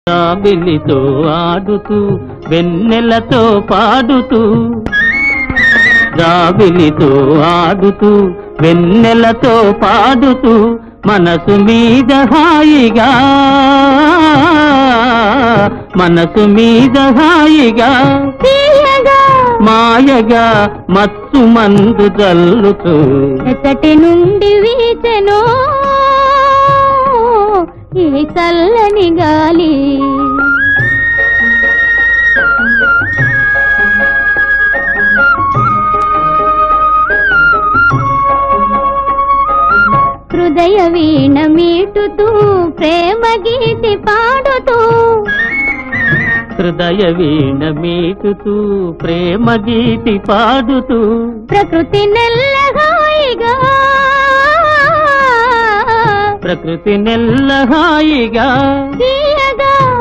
జాబిలితో ఆడుతూ వెన్నెలతో పాడుతూ జాబిలితో ఆడుతూ వెన్నెలతో పాడుతూ మనసు మీద హాయిగా మనసు మీద హాయిగా మాయగా మత్తు మందు జల్లుతూ ఎచ్చటి నుండి వీచెను ఈ చల్లని గాలి హృదయ వీణ మీటుతూ ప్రేమ గీతి పాడుతూ హృదయ వీణ మీటుతూ ప్రేమ గీతి పాడుతూ ప్రకృతి నెల్లహాయిగా ప్రకృతి నెల్లహాయిగా